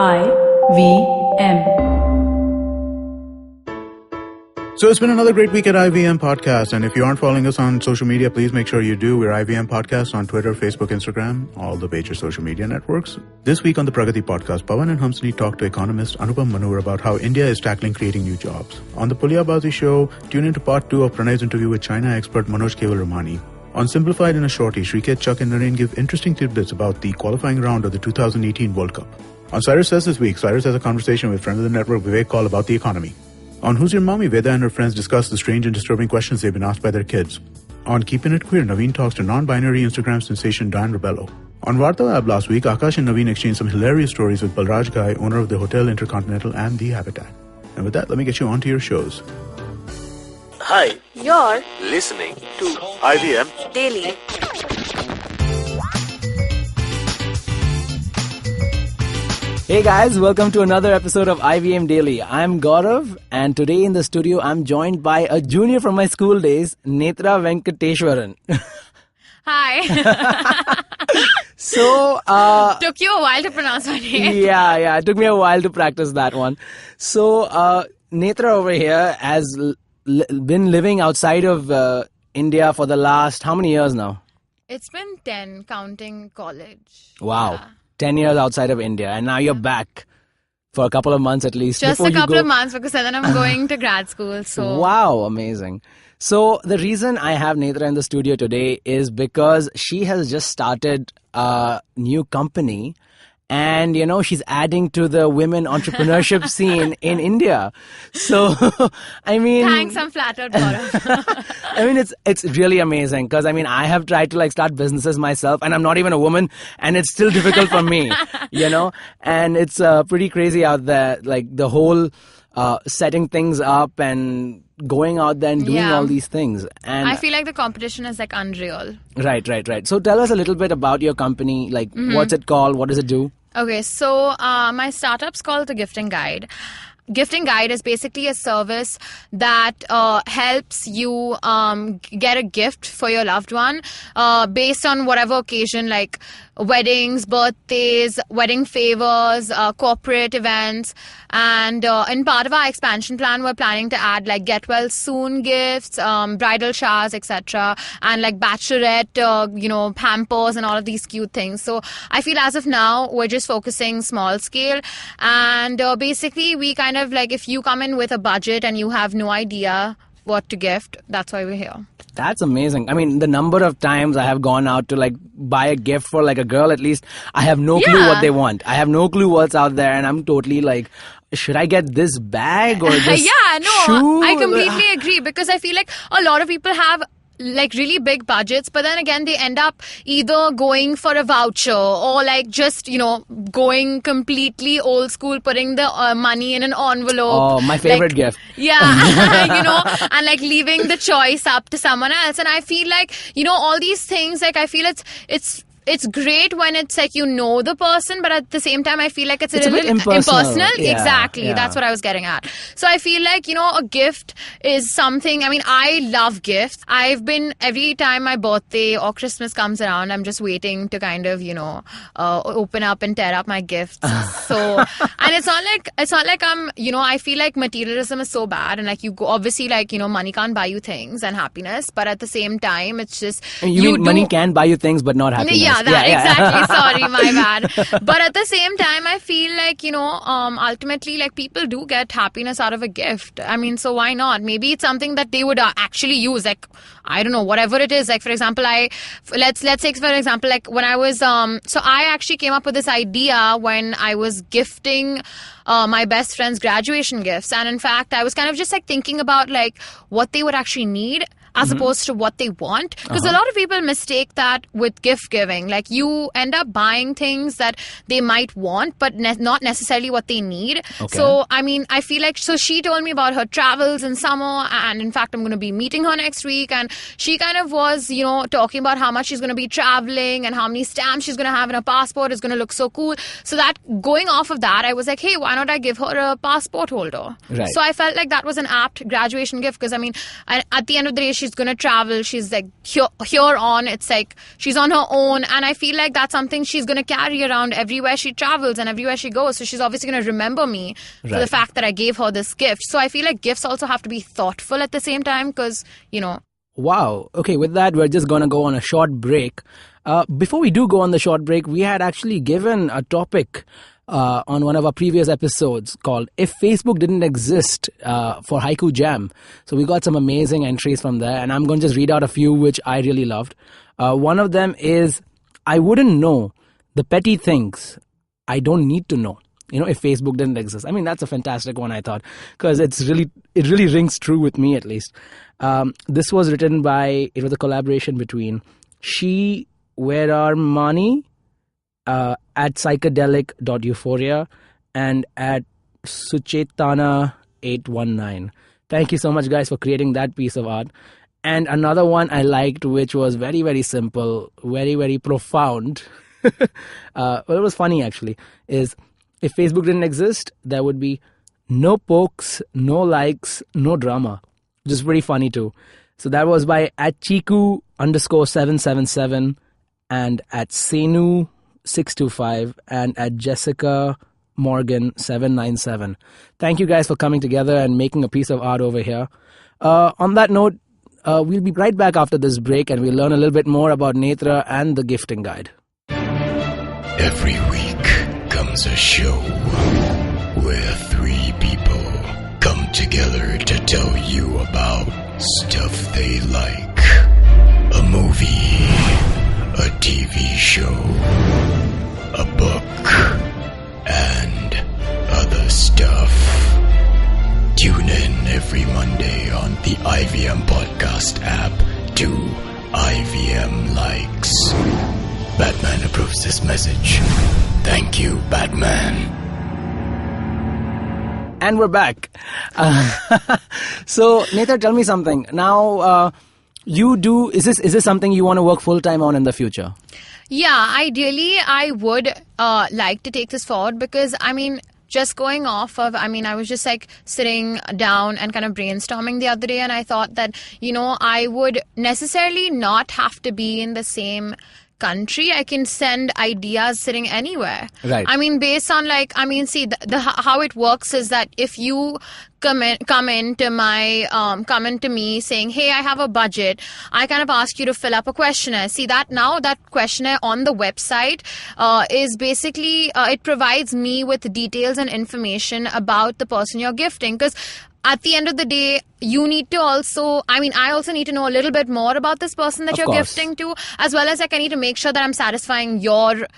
IVM. So it's been another great week at IVM Podcast. And if you aren't following us on social media, please make sure you do. We're IVM Podcast on Twitter, Facebook, Instagram, all the major social media networks. This week on the Pragati Podcast, Pawan and Hamsini talked to economist Anupam Manur about how India is tackling creating new jobs. On the Pulyabazi show, tune into part 2 of Pranay's interview with China expert Manoj Keval-Ramani. On Simplified in a Shorty, Shrikesh, Chuck and Naren give interesting tidbits about the qualifying round of the 2018 World Cup. On Cyrus Says this week, Cyrus has a conversation with friend of the network Vivek Kaul about the economy. On Who's Your Mommy, Veda and her friends discuss the strange and disturbing questions they've been asked by their kids. On Keeping It Queer, Naveen talks to non-binary Instagram sensation Dan Rebello. On Varta Lab last week, Akash and Naveen exchanged some hilarious stories with Balraj Ghai, owner of the Hotel Intercontinental and The Habitat. And with that, let me get you onto your shows. Hi, You're listening to IVM Daily. Hey guys, welcome to another episode of IVM Daily. I'm Gaurav, and today in the studio I'm joined by a junior from my school days, Netra Venkateshwaran. Hi. So, Took you a while to pronounce my name. yeah, it took me a while to practice that one. So, Netra over here has been living outside of India for the last, how many years now? It's been 10, counting college. Wow. Yeah. 10 years outside of India, and now you're back for a couple of months at least. Just before a couple you of months because then I'm going to grad school. So Wow, amazing. So the reason I have Netra in the studio today is because she has just started a new company, and you know, she's adding to the women entrepreneurship scene in India. So I mean, Thanks, I'm flattered, Gaurav. I mean, it's really amazing because I mean, I have tried to start businesses myself, and I'm not even a woman, and it's still difficult for me, you know. And it's pretty crazy out there, like the whole setting things up and going out there and doing all these things. And I feel like the competition is unreal. Right. So tell us a little bit about your company. What's it called? What does it do? Okay, so my startup's called The Gifting Guide. Gifting Guide is basically a service that helps you get a gift for your loved one based on whatever occasion, like weddings, birthdays, wedding favors, corporate events. And in part of our expansion plan, we're planning to add get well soon gifts, bridal showers, etc. and bachelorette, pampers and all of these cute things. So I feel as of now, we're just focusing small scale. And basically, we kind of if you come in with a budget and you have no idea what to gift, that's why we're here. That's amazing. I mean, the number of times I have gone out to buy a gift for a girl, at least I have no clue what they want. I have no clue what's out there, and I'm totally should I get this bag or this shoe? I completely agree, because I feel a lot of people have really big budgets, but then again they end up either going for a voucher or just going completely old school, putting the money in an envelope. Oh, my favorite gift. Yeah. And leaving the choice up to someone else. And I feel all these things, I feel it's great when it's the person, but at the same time I feel it's a little impersonal. Yeah, exactly. yeah. That's what I was getting at. So I feel a gift is something, I love gifts. I've been, every time my birthday or Christmas comes around, I'm just waiting to kind of, open up and tear up my gifts. So, and it's not like I'm, I feel materialism is so bad, and you go, obviously money can't buy you things and happiness, but at the same time it's just, money can buy you things but not happiness. Exactly. Sorry, my bad. But at the same time, I feel ultimately, people do get happiness out of a gift. I mean, so why not? Maybe it's something that they would actually use. I don't know, whatever it is. For example, let's take for example, when I was, so I actually came up with this idea when I was gifting my best friend's graduation gifts. And in fact, I was kind of just thinking about what they would actually need as opposed to what they want. Because a lot of people mistake that with gift giving. You end up buying things that they might want, but not necessarily what they need. Okay. So, I mean, I feel so she told me about her travels in summer, and in fact, I'm going to be meeting her next week. And she kind of was, talking about how much she's going to be traveling and how many stamps she's going to have in her passport is going to look so cool. So that, going off of that, I was hey, why not I give her a passport holder? Right. So I felt that was an apt graduation gift, because, I mean, at the end of the day, she's going to travel. She's like here on. It's like she's on her own. And I feel like that's something she's going to carry around everywhere she travels and everywhere she goes. So she's obviously going to remember me for the fact that I gave her this gift. So I feel like gifts also have to be thoughtful at the same time because, Wow. Okay, with that, we're just going to go on a short break. Before we do go on the short break, we had actually given a topic on one of our previous episodes called If Facebook Didn't Exist for Haiku Jam. So we got some amazing entries from there, and I'm going to just read out a few which I really loved. One of them is, I wouldn't know the petty things I don't need to know. If Facebook didn't exist. I mean, that's a fantastic one, I thought, because it really rings true with me, at least. This was written it was a collaboration between She Veramani at psychedelic.euphoria and at Suchetana819. Thank you so much, guys, for creating that piece of art. And another one I liked, which was very, very simple, very, very profound. Well, it was funny, actually, is if Facebook didn't exist, there would be no pokes, no likes, no drama. Which is pretty funny too. So that was by at Chiku_777 and at Senu625 and at Jessica Morgan 797. Thank you guys for coming together and making a piece of art over here. On that note, we'll be right back after this break and we'll learn a little bit more about Netra and the gifting guide. Every week comes a show where three people come together to tell you about stuff they like. A movie, a TV show, a book, and other stuff. Tune in every Monday on the IVM podcast app to IVM Likes. Batman approves this message. Thank you, Batman. And we're back. So, Netra, tell me something. Now, is this something you want to work full-time on in the future? Yeah, ideally, I would like to take this forward because, just going off of, I was just like sitting down and kind of brainstorming the other day, and I thought that, I would necessarily not have to be in the same country. I can send ideas sitting anywhere. Right. Based on see how it works is that if you come into me saying, hey, I have a budget, I kind of ask you to fill up a questionnaire. See that questionnaire on the website is basically it provides me with details and information about the person you're gifting, because at the end of the day, you need to also, I also need to know a little bit more about this person that you're gifting to, as well as I need to make sure that I'm satisfying your,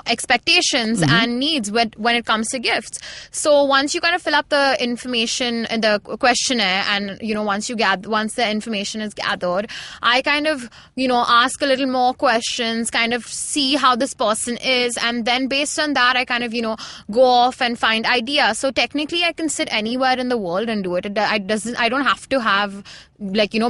expectations and needs when it comes to gifts. So once you kind of fill up the information in the questionnaire and, once the information is gathered, I kind of, ask a little more questions, kind of see how this person is. And then based on that, I kind of, go off and find ideas. So technically I can sit anywhere in the world and do it. I don't have to have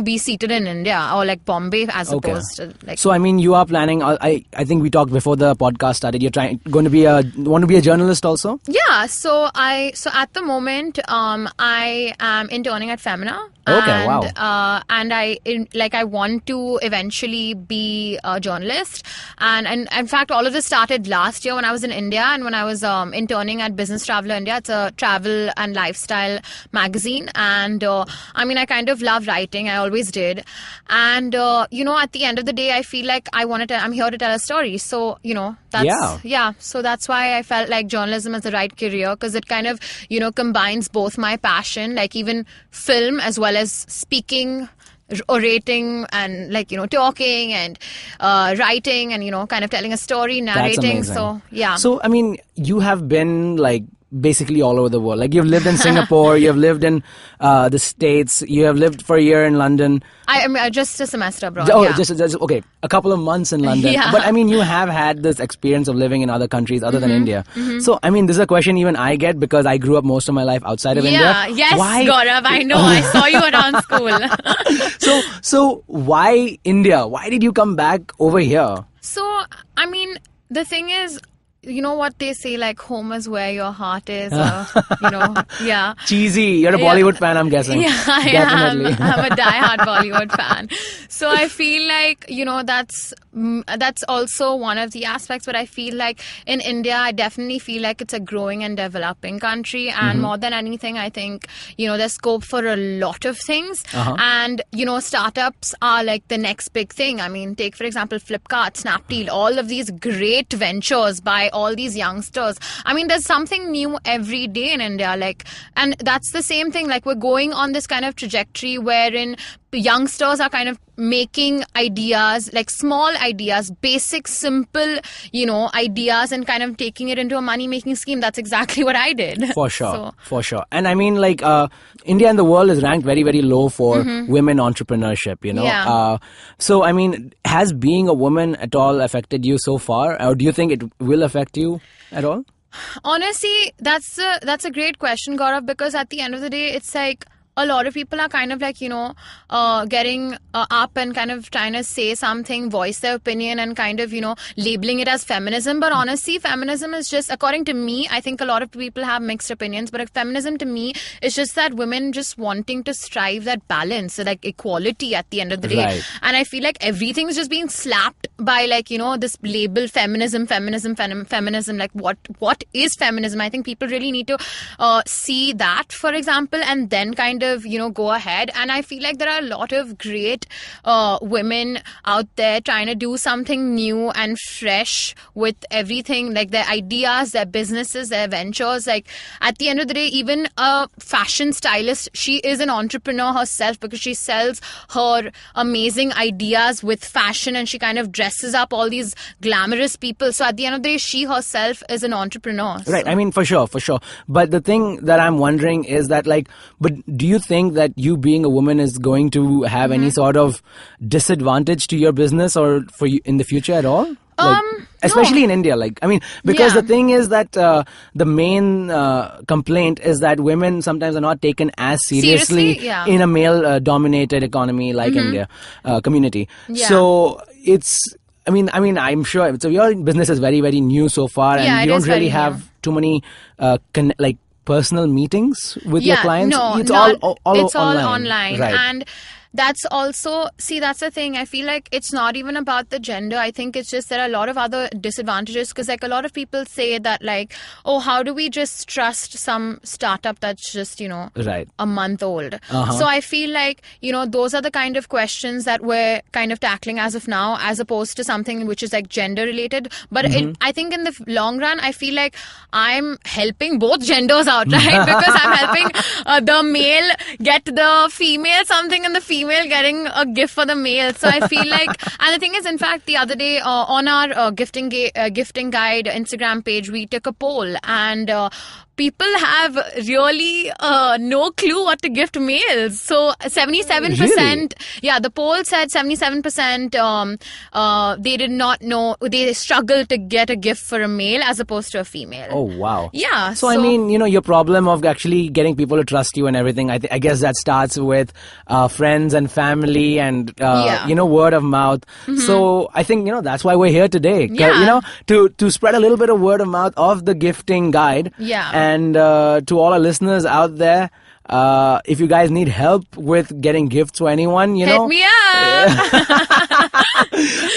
be seated in India or Bombay as opposed to So you are planning. I think we talked before the podcast started. You're want to be a journalist also? Yeah. So at the moment I am interning at Femina. Okay. Wow. And I want to eventually be a journalist. And in fact, all of this started last year when I was in India and when I was interning at Business Traveler India. It's a travel and lifestyle magazine. And I kind of love writing. I always did. And at the end of the day, I feel like I'm here to tell a story. So so that's why I felt like journalism is the right career, because it kind of combines both my passion, like even film as well as speaking, orating, and talking and writing and kind of telling a story, narrating. So yeah. So you have been basically all over the world. You've lived in Singapore, you've lived in the States, you have lived for a year in London. Just a semester abroad. Oh, just okay, a couple of months in London. Yeah. But you have had this experience of living in other countries other than India. So this is a question even I get because I grew up most of my life outside of India. Yeah, yes, why? Gaurav, I know. I saw you around school. So why India? Why did you come back over here? So, the thing is, you know what they say, like home is where your heart is, or, you know, yeah. Cheesy. You're a Bollywood fan, I'm guessing. Yeah, I Definitely. am. I'm a diehard Bollywood fan. So I feel like, you know, that's also one of the aspects. But I feel like in India, I definitely feel like it's a growing and developing country. And more than anything, I think, you know, there's scope for a lot of things. And, you know, startups are like the next big thing. I mean, take, for example, Flipkart, Snapdeal, all of these great ventures by all these youngsters. I mean, there's something new every day in India. Like, and that's the same thing. Like, we're going on this kind of trajectory wherein youngsters are kind of making ideas, like small ideas, basic, simple, you know, ideas, and kind of taking it into a money-making scheme. That's exactly what I did. For sure, for sure. And I mean, like, India in the world is ranked very, very low for women entrepreneurship, you know. Yeah. So, I mean, has being a woman at all affected you so far? Or do you think it will affect you at all? Honestly, that's a great question, Gaurav, because at the end of the day, it's like, a lot of people are kind of like, you know, getting up and kind of trying to say something, voice their opinion, and kind of, you know, labeling it as feminism. But honestly, feminism is just, according to me, I think a lot of people have mixed opinions, but feminism to me is just that women just wanting to strive that balance, like equality at the end of the day. Right. And I feel like everything's just being slapped by, like, you know, this label feminism. Like, what is feminism? I think people really need to see that, for example, and then kind of, you know, go ahead. And I feel like there are a lot of great women out there trying to do something new and fresh with everything, like their ideas, their businesses, their ventures. Like, at the end of the day, even a fashion stylist, she is an entrepreneur herself, because she sells her amazing ideas with fashion, and she kind of dresses up all these glamorous people. So at the end of the day, she herself is an entrepreneur. Right. So. I mean, for sure. But the thing that I'm wondering is that, like, but do you think that you being a woman is going to have any sort of disadvantage to your business or for you in the future at all? Like, especially in India, like, I mean, because the thing is that the main complaint is that women sometimes are not taken as seriously in a male-dominated economy like India community. Yeah. So it's, I mean, I'm sure. So your business is very, very new so far, and you don't really have too many like personal meetings with your clients. No, it's all online. Right. And that's also, see, that's the thing. I feel like it's not even about the gender. I think it's just there are a lot of other disadvantages, because like a lot of people say that, like, oh, how do we just trust some startup that's just, you know, a month old? So I feel like, you know, those are the kind of questions that we're kind of tackling as of now, as opposed to something which is like gender related. But I think in the long run, I feel like I'm helping both genders out, right? Because I'm helping the male get the female something, and the female getting a gift for the male. So I feel like, and the thing is, in fact, the other day on our gifting guide Instagram page, we took a poll, and people have really no clue what to gift males. So 77%, really? Yeah, the poll said 77% they did not know, they struggled to get a gift for a male as opposed to a female. Oh, wow. Yeah. So I mean, you know, your problem of actually getting people to trust you and everything, I guess that starts with friends and family and, you know, word of mouth. So I think, you know, that's why we're here today. Yeah. You know, to spread a little bit of word of mouth of the gifting guide. Yeah. And to all our listeners out there, if you guys need help with getting gifts for anyone, you know, hit me up.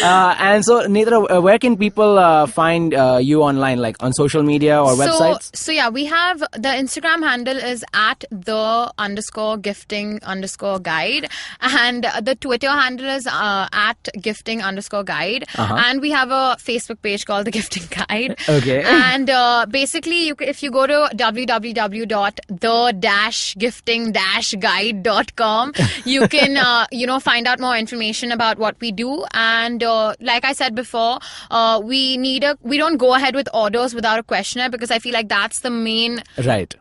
and so, Netra, where can people find you online, like on social media or websites? So yeah, we have the Instagram handle is at @the_gifting_guide, and the Twitter handle is at @gifting_guide, and we have a Facebook page called The Gifting Guide. Okay. And basically, if you go to www.the-gifting-guide.com, you can you know, find out more information about what we do. And like I said before, we don't go ahead with orders without a questionnaire, because I feel like that's the main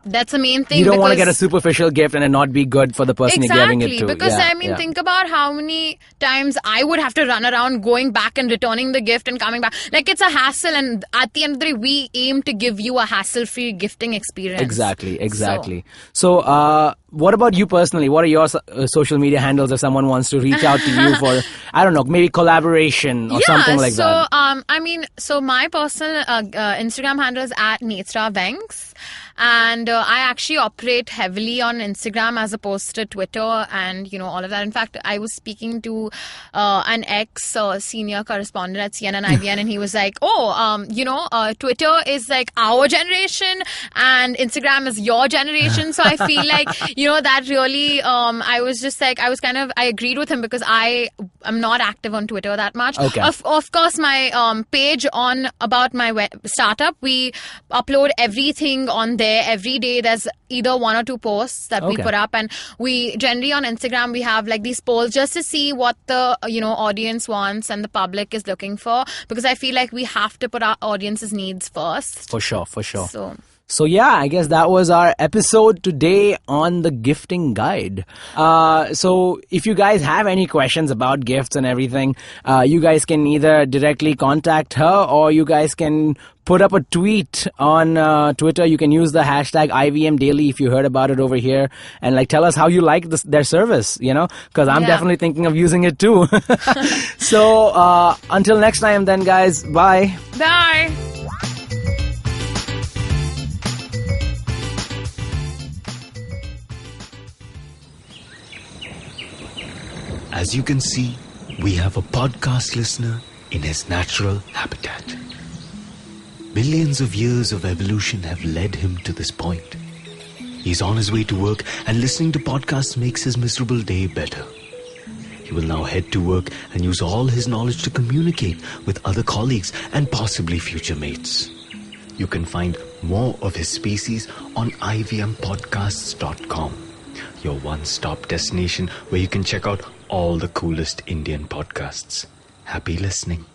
that's the main thing. You don't want to get a superficial gift and it not be good for the person you're giving it to. Because I mean, think about how many times I would have to run around going back and returning the gift and coming back. Like, it's a hassle, and at the end of the day, we aim to give you a hassle-free gifting experience. Exactly. So what about you personally? What are your social media handles if someone wants to reach out to you for, I don't know, maybe collaboration or something like that? So So my personal Instagram handle is at Netra Venks. And I actually operate heavily on Instagram as opposed to Twitter and, all of that. In fact, I was speaking to an ex-senior correspondent at CNN IVN, and he was like, Twitter is like our generation and Instagram is your generation. So I feel like, that really, I agreed with him because I am not active on Twitter that much. Okay. Of course, my page about my startup, we upload everything on there. Every day there's either one or two posts that we put up, and we generally on Instagram we have like these polls just to see what the audience wants and the public is looking for, because I feel like we have to put our audience's needs first. For sure. So yeah, I guess that was our episode today on the gifting guide. So if you guys have any questions about gifts and everything, you guys can either directly contact her, or you guys can put up a tweet on Twitter. You can use the hashtag IVM Daily if you heard about it over here, and like tell us how you like their service, because I'm definitely thinking of using it too. So until next time then, guys, bye. Bye. As you can see, we have a podcast listener in his natural habitat. Billions of years of evolution have led him to this point. He's on his way to work, and listening to podcasts makes his miserable day better. He will now head to work and use all his knowledge to communicate with other colleagues and possibly future mates. You can find more of his species on ivmpodcasts.com, your one-stop destination where you can check out all the coolest Indian podcasts. Happy listening.